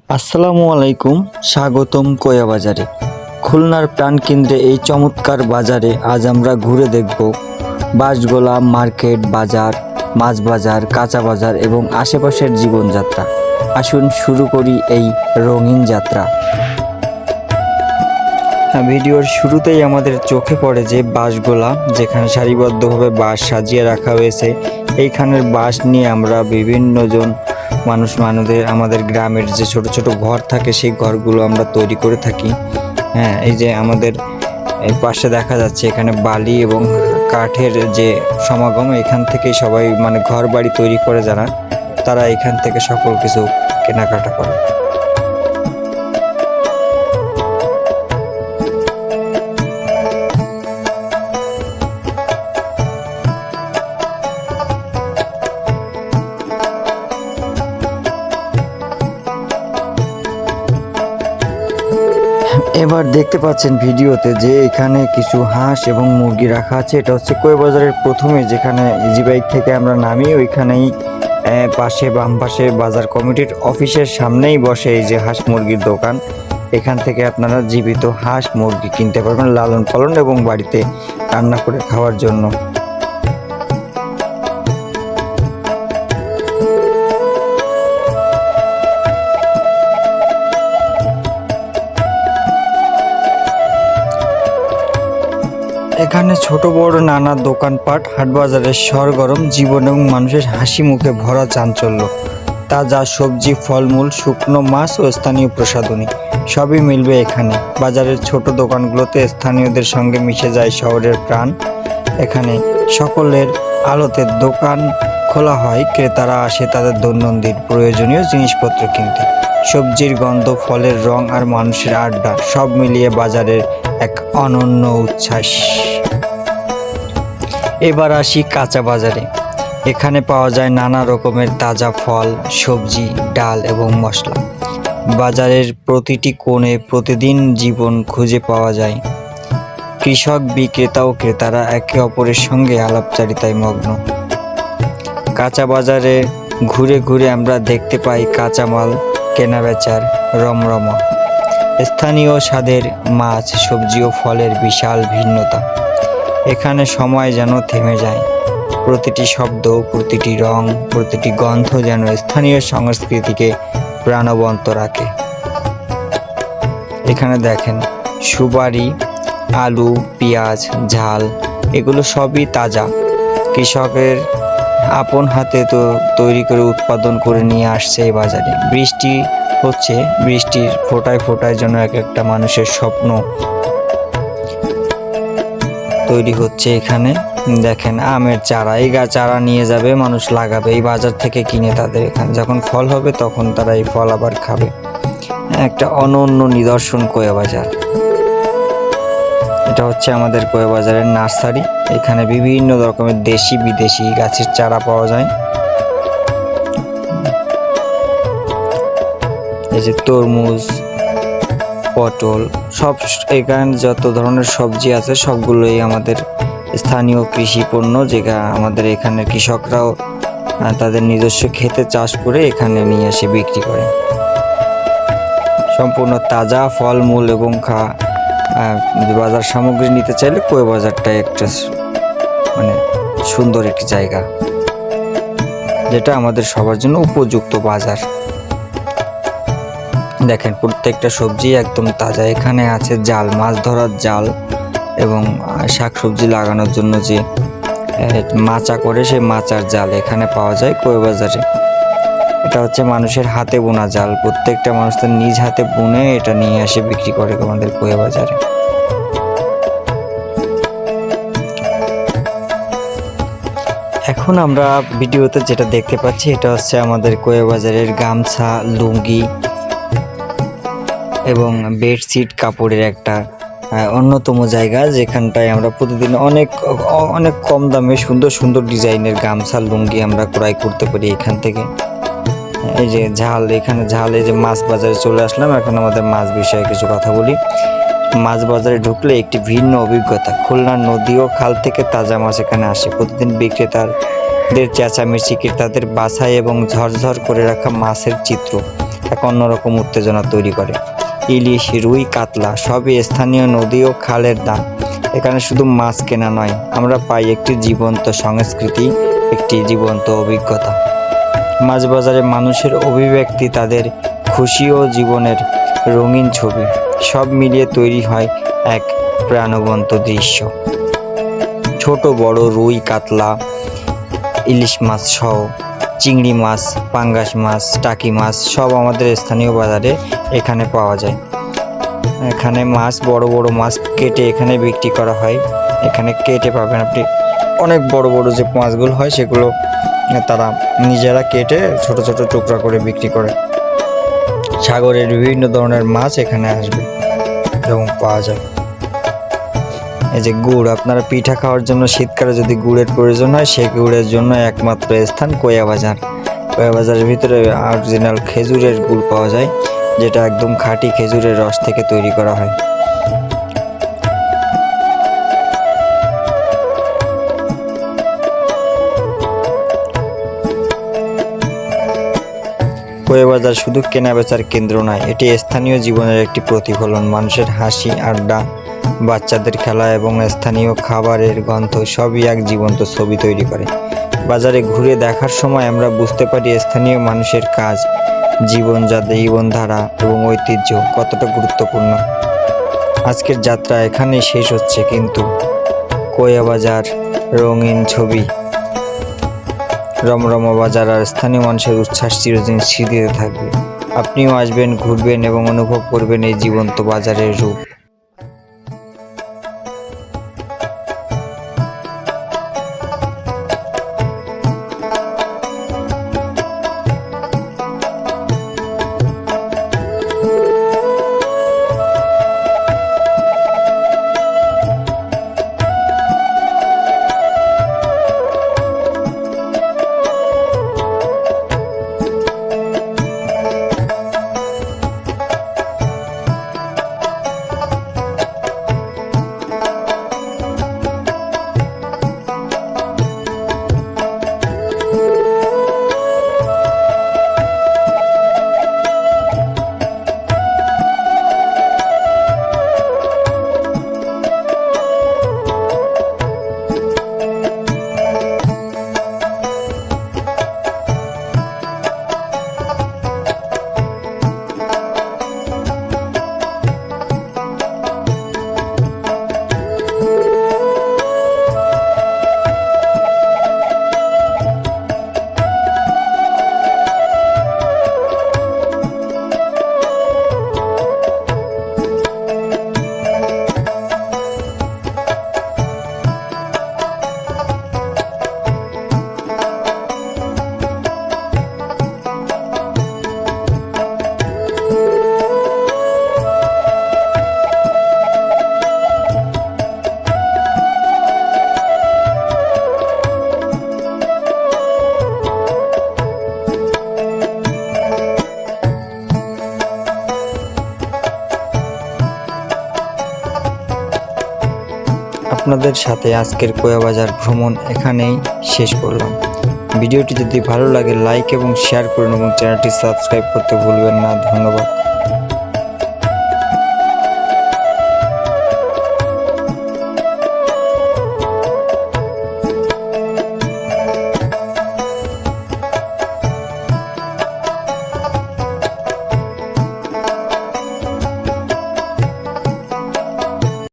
আসসালামু আলাইকুম, স্বাগতম কোয়া বাজারে। খুলনার প্রাণকেন্দ্রে এই চমৎকার বাজারে আজ আমরা ঘুরে দেখব বাঁশগোলা মার্কেট, বাজার, মাছ বাজার, কাঁচা বাজার এবং আশেপাশের জীবনযাত্রা। আসুন শুরু করি এই রঙিন যাত্রা। ভিডিওর শুরুতেই আমাদের চোখে পড়ে যে বাঁশগোলা, যেখানে সারিবদ্ধভাবে বাঁশ সাজিয়ে রাখা হয়েছে। এইখানের বাঁশ নিয়ে আমরা বিভিন্নজন আমাদের গ্রামের যে ছোট ছোট ঘর থাকে সেই ঘরগুলো আমরা তৈরি করে থাকি। এই যে আমাদের এই পাশে দেখা যাচ্ছে এখানে বালি এবং কাঠের যে সমাগম, এখান থেকেই সবাই ঘর বাড়ি তৈরি করে যারা, তারা এখান থেকে সকল কিছু কেনাকাটা করে। এবার দেখতে পাচ্ছেন ভিডিওতে যে এখানে কিছু হাঁস এবং মুরগি রাখা আছে। এটা হচ্ছে কোয়া বাজারের প্রথমে যেখানে ইজি বাইক থেকে আমরা নামি, ওইখানেই পাশে বাম পাশে বাজার কমিটির অফিসের সামনেই বসে এই যে হাঁস মুরগির দোকান। এখান থেকে আপনারা জীবিত হাঁস মুরগি কিনতে পারবেন লালন পালন এবং বাড়িতে রান্না করে খাওয়ার জন্য। এখানে ছোট বড় নানা দোকানপাট, হাটবাজারের সরগরম জীবন এবং মানুষের হাসি মুখে ভরা চাঞ্চল্য। তাজা সবজি, ফলমূল, শুকনো মাছ ও স্থানীয় প্রসাধনী সবই মিলবে এখানে। বাজারের ছোট দোকানগুলোতে স্থানীয়দের সঙ্গে মিশে যায় শহরের প্রাণ। এখানে সকলের আলোতে দোকান খোলা হয়, ক্রেতারা আসে তাদের দৈনন্দিন প্রয়োজনীয় জিনিসপত্র কিনতে। সবজির গন্ধ, ফলের রং আর মানুষের আড্ডা সব মিলিয়ে বাজারের এক অনন্য উচ্ছ্বাস। এবার আসি কাঁচা বাজারে। এখানে পাওয়া যায় নানা রকমের তাজা ফল, সবজি, ডাল এবং মশলা। বাজারের প্রতিটি কোণে প্রতিদিন জীবন খুঁজে পাওয়া যায়। কৃষক, বিক্রেতা ও ক্রেতারা একে অপরের সঙ্গে আলাপচারিতায় মগ্ন। কাঁচা বাজারে ঘুরে ঘুরে আমরা দেখতে পাই কাঁচামাল কেনাবেচার রমরমা। স্থানীয় স্বাদের মাছ, সবজি ও ফলের বিশাল ভিন্নতা। এখানে সময় যেন থেমে যায়। প্রতিটি শব্দ, প্রতিটি রং, প্রতিটি গন্ধ যেন স্থানীয় সংস্কৃতিকে প্রাণবন্ত রাখে। এখানে দেখেন সুপারি, আলু, পেঁয়াজ, ঝাল এগুলো সবই তাজা। কৃষকের আপন হাতে তৈরি করে উৎপাদন করে নিয়ে আসছে এই বাজারে। বৃষ্টি হচ্ছে, বৃষ্টির ফোঁটায় ফোঁটায় যেন এক একটা মানুষের স্বপ্ন তৈরি হচ্ছে। এখানে দেখেন আমের চারা, এই চারা নিয়ে যাবে, মানুষ লাগাবে এই বাজার থেকে কিনে। তাদের এখানে যখন ফল হবে তখন তারা এই ফল আবার খাবে। একটা অনন্য নিদর্শন কোয়া বাজার। এটা হচ্ছে আমাদের কোয়া বাজারের নার্সারি। এখানে বিভিন্ন রকমের দেশি বিদেশি গাছের চারা পাওয়া যায়। এই যে তরমুজ, পটল, সব এখানে যত ধরনের সবজি আছে সবগুলোই আমাদের স্থানীয় কৃষি পণ্য, যেটা আমাদের এখানে কৃষকরাও তাদের নিজস্ব ক্ষেতে চাষ করে এখানে নিয়ে এসে বিক্রি করে। সম্পূর্ণ তাজা ফলমূল এবং বাজার সামগ্রী নিতে চাইলে কোয়া বাজারটাই একটা সুন্দর একটি জায়গা, যেটা আমাদের সবার জন্য উপযুক্ত বাজার। দেখেন প্রত্যেকটা সবজি একদম তাজা। এখানে আছে জাল, মাছ ধরার জাল এবং শাকসবজি লাগানোর জন্য যে মাচা করে, সেই মাচার জাল এখানে পাওয়া যায় কোয়া বাজারে। এটা হচ্ছে মানুষের হাতে বোনা জাল। প্রত্যেকটা মানুষ তার নিজ হাতে বুনে এটা নিয়ে এসে বিক্রি করে আমাদের কোয়া বাজারে। এখন আমরা ভিডিওতে যেটা দেখতে পাচ্ছি এটা হচ্ছে আমাদের কোয়া বাজারের গামছা, লুঙ্গি এবং বেডশিট কাপড়ের একটা অন্যতম জায়গা, যেখানটায় আমরা প্রতিদিন অনেক অনেক কম দামে সুন্দর সুন্দর ডিজাইনের গামছা, লুঙ্গি আমরা ক্রয় করতে পারি এখান থেকে। এই যে ঝাল, এখানে ঝাল, এই যে মাছ বাজারে চলে আসলাম। এখন আমাদের মাছ বিষয়ে কিছু কথা বলি। মাছ বাজারে ঢুকলে একটি ভিন্ন অভিজ্ঞতা। খুলনার নদী ও খাল থেকে তাজা মাছ এখানে আসে। প্রতিদিন বিক্রেতার দের চেঁচামেচি, ক্রেতাদের বাছাই এবং ঝরঝর করে রাখা মাছের চিত্র এক অন্যরকম উত্তেজনা তৈরি করে। ইলিশ, রুই, কাতলা সবই স্থানীয় নদী ও খালের দাম। এখানে শুধু মাছ কেনা নয়, আমরা পাই একটি জীবন্ত সংস্কৃতি, একটি জীবন্ত অভিজ্ঞতা। মাছ বাজারে মানুষের অভিব্যক্তি, তাদের খুশি ও জীবনের রঙিন ছবি সব মিলিয়ে তৈরি হয় এক প্রাণবন্ত দৃশ্য। ছোট বড় রুই, কাতলা, ইলিশ মাছ সহ চিংড়ি মাছ, পাঙ্গাস মাছ, টাকি মাছ সব আমাদের স্থানীয় বাজারে এখানে পাওয়া যায়। এখানে মাছ, বড় বড় মাছ কেটে এখানে বিক্রি করা হয়। এখানে কেটে পাবেন আপনি অনেক বড় বড় যে মাছগুলো হয় সেগুলো তারা নিজেরা কেটে ছোট ছোট টুকরা করে বিক্রি করে। সাগরের বিভিন্ন ধরনের মাছ এখানে আসবে এবং পাওয়া যায়। এই যে গুড়, আপনারা পিঠা খাওয়ার জন্য শীতকালে যদি গুড়ের প্রয়োজন হয়, সেই গুড়ের জন্য একমাত্র স্থান কোয়া বাজার। কোয়া বাজারের ভিতরে অরিজিনাল খেজুরের গুড় পাওয়া যায়, যেটা একদম খাঁটি খেজুরের রস থেকে তৈরি করা হয়। কোয়া বাজার শুধু কেনাবেচার কেন্দ্র নয়, এটি স্থানীয় জীবনের একটি প্রতিফলন। মানুষের হাসি, আড্ডা, বাচ্চাদের খেলা এবং স্থানীয় খাবারের গন্ধ সবই এক জীবন্ত ছবি তৈরি করে। বাজারে ঘুরে দেখার সময় আমরা বুঝতে পারি স্থানীয় মানুষের কাজ, জীবনধারা এবং ঐতিহ্য কতটা গুরুত্বপূর্ণ। আজকের যাত্রা এখানেই শেষ হচ্ছে, কিন্তু কোয়া বাজার রঙিন ছবি, রমরমা বাজার আর স্থানীয় মানুষের উচ্ছ্বাস চিরদিন স্মৃতিতে থাকবে। আপনিও আসবেন, ঘুরবেন এবং অনুভব করবেন এই জীবন্ত বাজারের রূপ। আপনাদের সাথে আজকের কোয়া বাজার ভ্রমণ এখানেই শেষ করলাম। ভিডিওটি যদি ভালো লাগে লাইক এবং শেয়ার করুন এবং চ্যানেলটি সাবস্ক্রাইব করতে ভুলবেন না। ধন্যবাদ।